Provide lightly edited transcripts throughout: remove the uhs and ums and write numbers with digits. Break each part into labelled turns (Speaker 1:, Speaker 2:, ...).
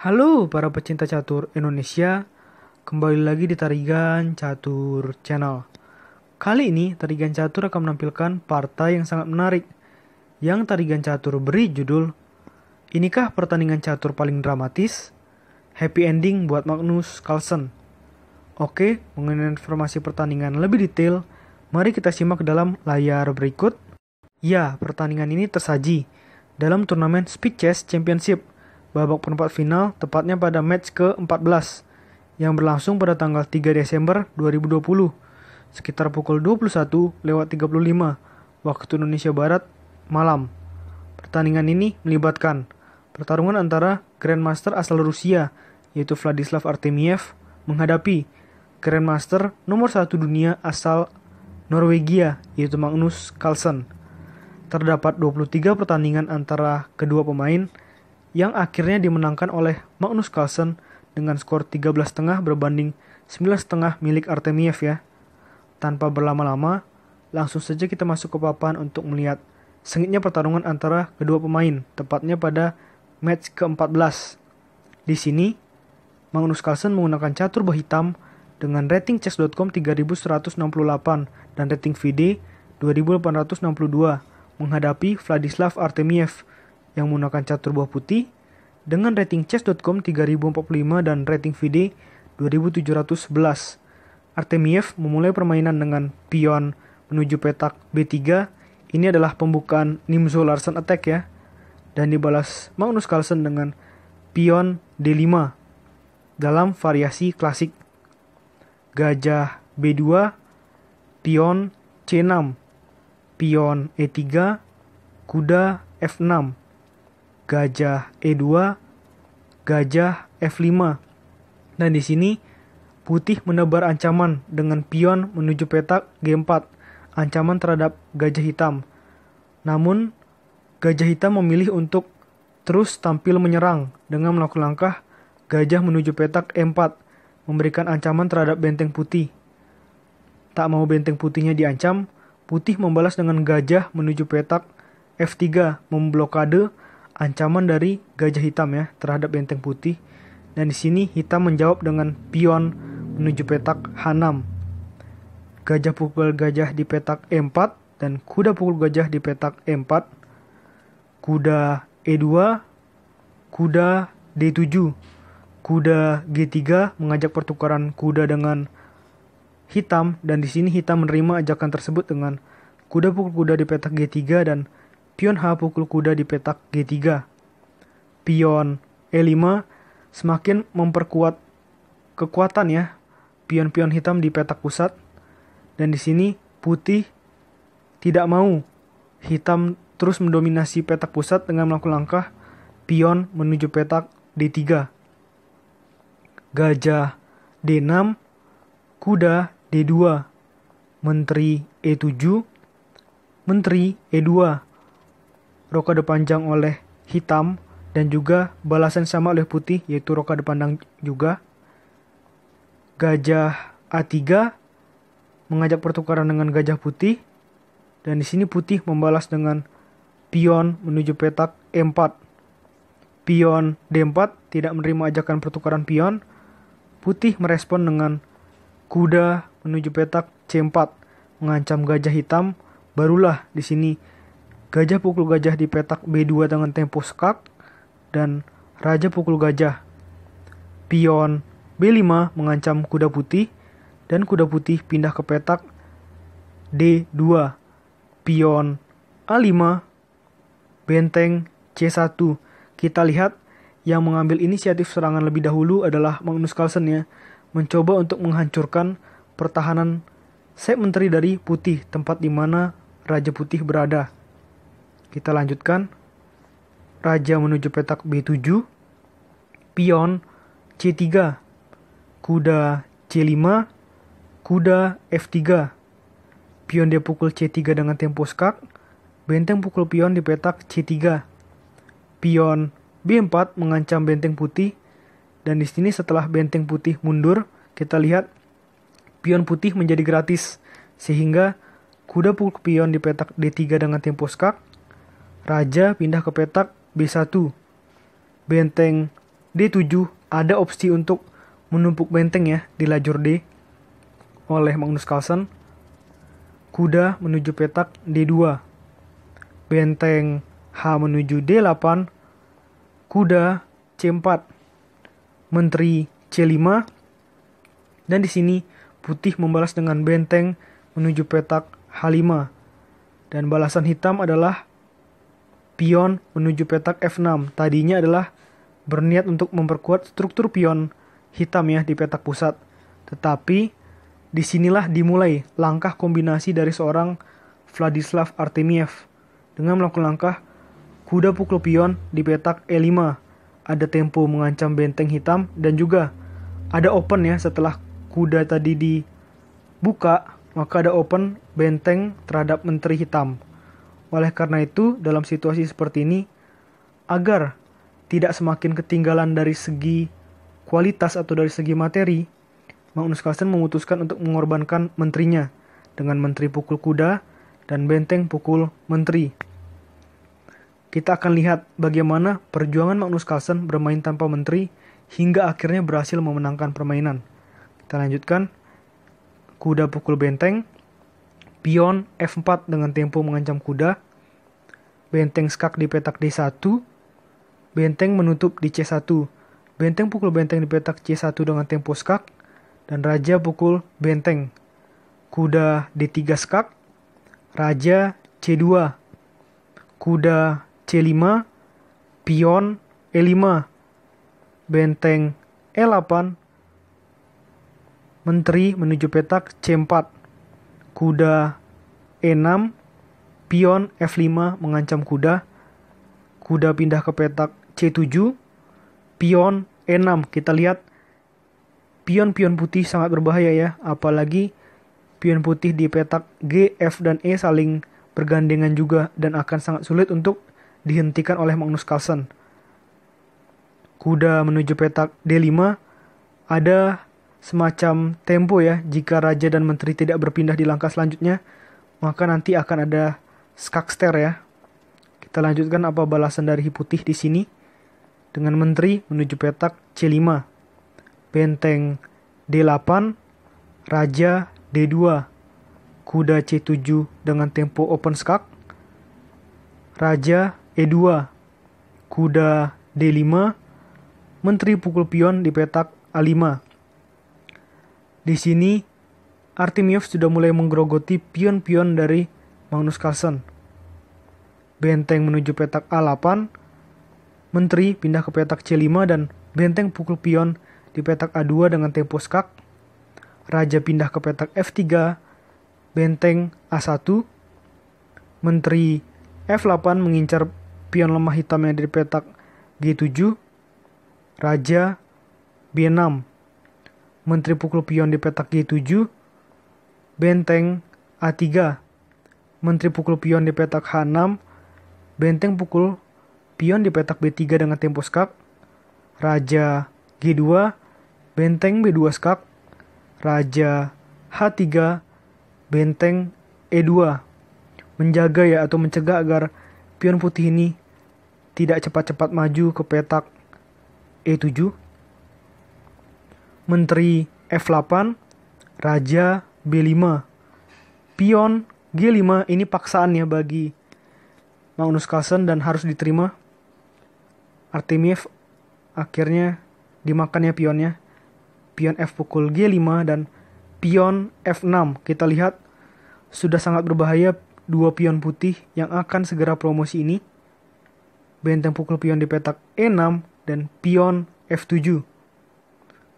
Speaker 1: Halo para pecinta catur Indonesia, kembali lagi di Tarigan Catur Channel. Kali ini Tarigan Catur akan menampilkan partai yang sangat menarik, yang Tarigan Catur beri judul "Inikah pertandingan catur paling dramatis? Happy ending buat Magnus Carlsen." Oke, mengenai informasi pertandingan lebih detail, mari kita simak dalam layar berikut. Ya, pertandingan ini tersaji dalam turnamen Speed Chess Championship babak perempat final, tepatnya pada match ke-14 yang berlangsung pada tanggal 3 Desember 2020 sekitar pukul 21:35 waktu Indonesia Barat malam. Pertandingan ini melibatkan pertarungan antara Grandmaster asal Rusia yaitu Vladislav Artemiev menghadapi Grandmaster nomor 1 dunia asal Norwegia yaitu Magnus Carlsen. Terdapat 23 pertandingan antara kedua pemain yang akhirnya dimenangkan oleh Magnus Carlsen dengan skor 13,5 berbanding 9,5 milik Artemiev ya. Tanpa berlama-lama, langsung saja kita masuk ke papan untuk melihat sengitnya pertarungan antara kedua pemain, tepatnya pada match ke-14. Di sini, Magnus Carlsen menggunakan catur berhitam dengan rating chess.com 3168 dan rating FIDE 2862 menghadapi Vladislav Artemiev yang menggunakan catur buah putih dengan rating chess.com 3045 dan rating FIDE 2711. Artemiev memulai permainan dengan pion menuju petak B3. Ini adalah pembukaan Nimzo Larsen attack ya. Dan dibalas Magnus Carlsen dengan pion D5 dalam variasi klasik. Gajah B2, pion C6, pion E3, kuda F6, gajah E2, gajah F5. Dan di sini putih menebar ancaman dengan pion menuju petak G4, ancaman terhadap gajah hitam. Namun gajah hitam memilih untuk terus tampil menyerang dengan melakukan langkah gajah menuju petak E4, memberikan ancaman terhadap benteng putih. Tak mau benteng putihnya diancam, putih membalas dengan gajah menuju petak F3, memblokade ancaman dari gajah hitam ya terhadap benteng putih. Dan di sini hitam menjawab dengan pion menuju petak H6. Gajah pukul gajah di petak E4 dan kuda pukul gajah di petak E4. Kuda E2, kuda D7, kuda G3 mengajak pertukaran kuda dengan hitam, dan di sini hitam menerima ajakan tersebut dengan kuda pukul kuda di petak G3 dan pion H pukul kuda di petak G3. Pion E5 semakin memperkuat kekuatan ya pion-pion hitam di petak pusat. Dan di sini putih tidak mau hitam terus mendominasi petak pusat dengan melakukan langkah pion menuju petak D3. Gajah D6, kuda D2, menteri E7, menteri E2. Rokade panjang oleh hitam dan juga balasan sama oleh putih yaitu rokade pandang juga. Gajah A3 mengajak pertukaran dengan gajah putih, dan di sini putih membalas dengan pion menuju petak E4. Pion D4 tidak menerima ajakan pertukaran pion. Putih merespon dengan kuda menuju petak C4 mengancam gajah hitam. Barulah di sini gajah pukul gajah di petak B2 dengan tempo skak dan raja pukul gajah. Pion B5 mengancam kuda putih dan kuda putih pindah ke petak D2. Pion A5, benteng C1. Kita lihat yang mengambil inisiatif serangan lebih dahulu adalah Magnus Carlsen ya, mencoba untuk menghancurkan pertahanan set menteri dari putih, tempat di mana raja putih berada. Kita lanjutkan. Raja menuju petak B7, pion C3, kuda C5, kuda F3, pion D pukul C3 dengan tempo skak, benteng pukul pion di petak C3, pion B4 mengancam benteng putih, dan di sini setelah benteng putih mundur, kita lihat pion putih menjadi gratis, sehingga kuda pukul pion di petak D3 dengan tempo skak, raja pindah ke petak B1. Benteng D7 ada opsi untuk menumpuk benteng ya di lajur D oleh Magnus Carlsen. Kuda menuju petak D2. Benteng H menuju D8. Kuda C4. Menteri C5. Dan di sini putih membalas dengan benteng menuju petak H5. Dan balasan hitam adalah pion menuju petak F6. Tadinya adalah berniat untuk memperkuat struktur pion hitam ya di petak pusat. Tetapi disinilah dimulai langkah kombinasi dari seorang Vladislav Artemiev dengan melakukan langkah kuda pukul pion di petak E5. Ada tempo mengancam benteng hitam dan juga ada open ya setelah kuda tadi dibuka, maka ada open benteng terhadap menteri hitam. Oleh karena itu, dalam situasi seperti ini, agar tidak semakin ketinggalan dari segi kualitas atau dari segi materi, Magnus Carlsen memutuskan untuk mengorbankan menterinya dengan menteri pukul kuda dan benteng pukul menteri. Kita akan lihat bagaimana perjuangan Magnus Carlsen bermain tanpa menteri hingga akhirnya berhasil memenangkan permainan. Kita lanjutkan. Kuda pukul benteng. Pion F4 dengan tempo mengancam kuda. Benteng skak di petak D1. Benteng menutup di C1. Benteng pukul benteng di petak C1 dengan tempo skak. Dan raja pukul benteng. Kuda D3 skak. Raja C2. Kuda C5. Pion E5. Benteng E8. Menteri menuju petak C4. Kuda E6. Pion F5 mengancam kuda. Kuda pindah ke petak C7. Pion E6. Kita lihat pion-pion putih sangat berbahaya ya. Apalagi pion putih di petak G, F, dan E saling bergandengan juga. Dan akan sangat sulit untuk dihentikan oleh Magnus Carlsen. Kuda menuju petak D5. Ada semacam tempo ya. Jika raja dan menteri tidak berpindah di langkah selanjutnya, maka nanti akan ada skakster ya. Kita lanjutkan apa balasan dari putih di sini. Dengan menteri menuju petak C5. Benteng D8. Raja D2. Kuda C7 dengan tempo open skak. Raja E2. Kuda D5. Menteri pukul pion di petak A5. Di sini Artemiev sudah mulai menggerogoti pion-pion dari Magnus Carlsen. Benteng menuju petak A8, menteri pindah ke petak C5 dan benteng pukul pion di petak A2 dengan tempo skak. Raja pindah ke petak F3, benteng A1, menteri F8 mengincar pion lemah hitam yang di petak G7, raja B6, menteri pukul pion di petak G7, benteng A3, menteri pukul pion di petak H6, benteng pukul pion di petak B3 dengan tempo skak, raja G2, benteng B2 skak, raja H3, benteng E2. Menjaga ya atau mencegah agar pion putih ini tidak cepat-cepat maju ke petak E7. Menteri F8, raja B5. Pion G5 ini paksaan ya bagi Magnus Carlsen dan harus diterima. Artemiev akhirnya dimakannya pionnya. Pion F pukul G5 dan pion F6. Kita lihat sudah sangat berbahaya dua pion putih yang akan segera promosi ini. Benteng pukul pion di petak E6 dan pion F7.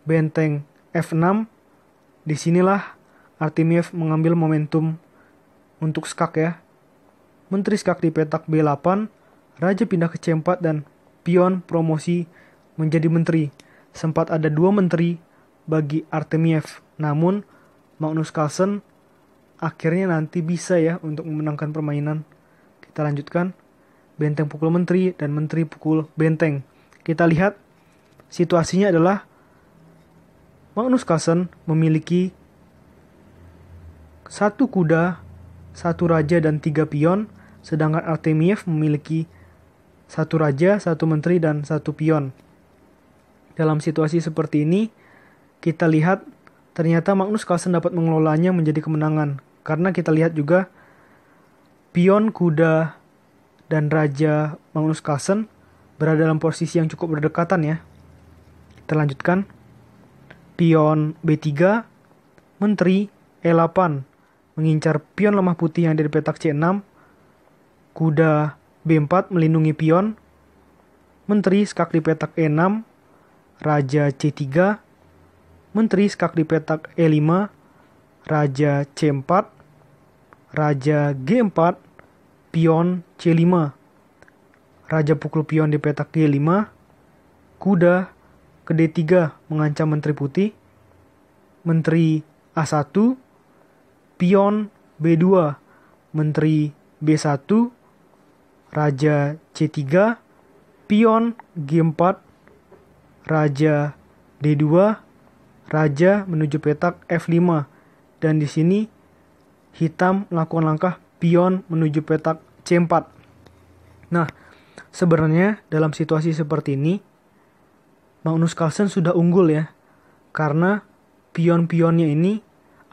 Speaker 1: Benteng F6. Disinilah Artemiev mengambil momentum untuk skak ya. Menteri skak di petak B8, raja pindah ke C4 dan pion promosi menjadi menteri. Sempat ada dua menteri bagi Artemiev. Namun Magnus Carlsen akhirnya nanti bisa ya untuk memenangkan permainan. Kita lanjutkan. Benteng pukul menteri dan menteri pukul benteng. Kita lihat situasinya adalah Magnus Carlsen memiliki satu kuda, satu raja dan 3 pion, sedangkan Artemiev memiliki satu raja, satu menteri dan 1 pion. Dalam situasi seperti ini, kita lihat ternyata Magnus Carlsen dapat mengelolanya menjadi kemenangan. Karena kita lihat juga pion, kuda, dan raja Magnus Carlsen berada dalam posisi yang cukup berdekatan ya. Kita lanjutkan. Pion B3, menteri E8 mengincar pion lemah putih yang ada di petak C6. Kuda B4 melindungi pion. Menteri skak di petak E6. Raja C3. Menteri skak di petak E5. Raja C4. Raja G4. Pion C5. Raja pukul pion di petak G5. Kuda ke D3 mengancam menteri putih. Menteri A1. Pion B2. Menteri B1. Raja C3. Pion G4. Raja D2. Raja menuju petak F5. Dan di sini hitam melakukan langkah pion menuju petak C4. Nah, sebenarnya dalam situasi seperti ini Magnus Carlsen sudah unggul ya. Karena pion-pionnya ini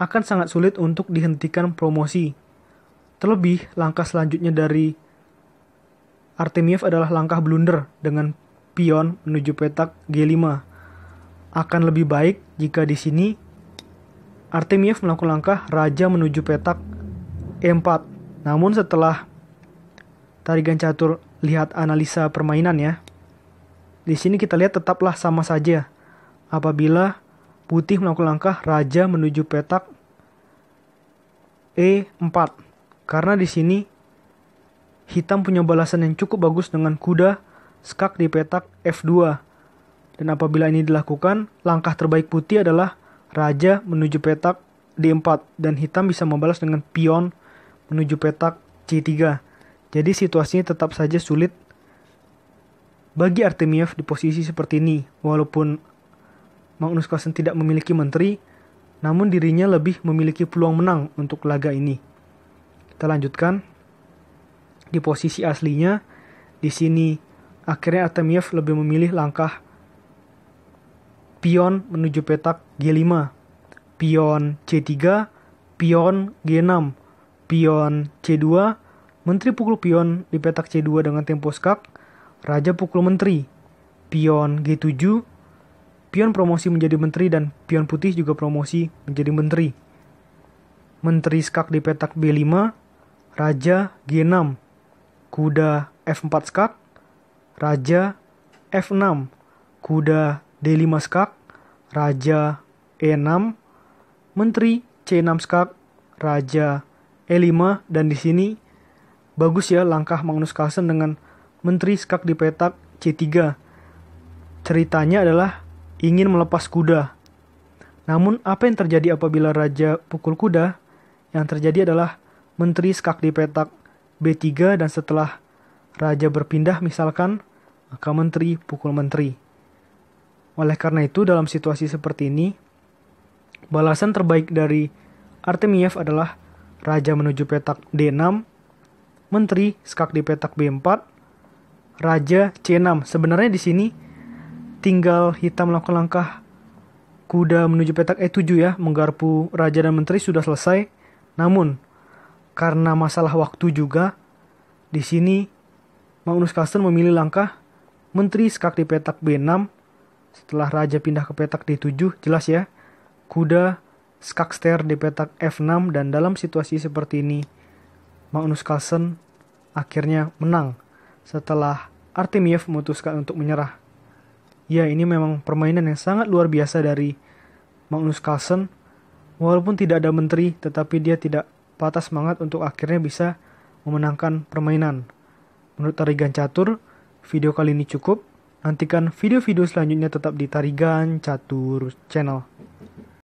Speaker 1: akan sangat sulit untuk dihentikan promosi. Terlebih, langkah selanjutnya dari Artemiev adalah langkah blunder dengan pion menuju petak G5. Akan lebih baik jika di sini Artemiev melakukan langkah raja menuju petak E4. Namun setelah tarigan catur lihat analisa permainan ya. Di sini kita lihat tetaplah sama saja. Apabila putih melakukan langkah raja menuju petak E4. Karena di sini hitam punya balasan yang cukup bagus dengan kuda skak di petak F2. Dan apabila ini dilakukan, langkah terbaik putih adalah raja menuju petak D4. Dan hitam bisa membalas dengan pion menuju petak C3. Jadi situasinya tetap saja sulit bagi Artemiev di posisi seperti ini. Walaupun Magnus Carlsen tidak memiliki menteri, namun dirinya lebih memiliki peluang menang untuk laga ini. Kita lanjutkan. Di posisi aslinya, di sini akhirnya Artemiev lebih memilih langkah pion menuju petak G5, pion C3, pion G6, pion C2, menteri pukul pion di petak C2 dengan tempo skak, raja pukul menteri, pion G7, pion promosi menjadi menteri dan pion putih juga promosi menjadi menteri. Menteri skak di petak B5, raja G6, kuda F4 skak, raja F6, kuda D5 skak, raja E6, menteri C6 skak, raja E5, dan di sini bagus ya langkah Magnus Carlsen dengan menteri skak di petak C3. Ceritanya adalah ingin melepas kuda. Namun apa yang terjadi apabila raja pukul kuda? Yang terjadi adalah menteri skak di petak B3 dan setelah raja berpindah misalkan, maka menteri pukul menteri. Oleh karena itu dalam situasi seperti ini, balasan terbaik dari Artemiev adalah raja menuju petak D6, menteri skak di petak B4, raja C6. Sebenarnya di sini tinggal hitam melakukan langkah kuda menuju petak E7 ya, menggarpu raja dan menteri sudah selesai. Namun karena masalah waktu juga, di sini Magnus Carlsen memilih langkah menteri skak di petak B6. Setelah raja pindah ke petak D7, jelas ya, kuda skak ster di petak F6, dan dalam situasi seperti ini Magnus Carlsen akhirnya menang setelah Artemiev memutuskan untuk menyerah. Ya, ini memang permainan yang sangat luar biasa dari Magnus Carlsen. Walaupun tidak ada menteri, tetapi dia tidak patah semangat untuk akhirnya bisa memenangkan permainan. Menurut Tarigan Catur, video kali ini cukup. Nantikan video-video selanjutnya tetap di Tarigan Catur Channel.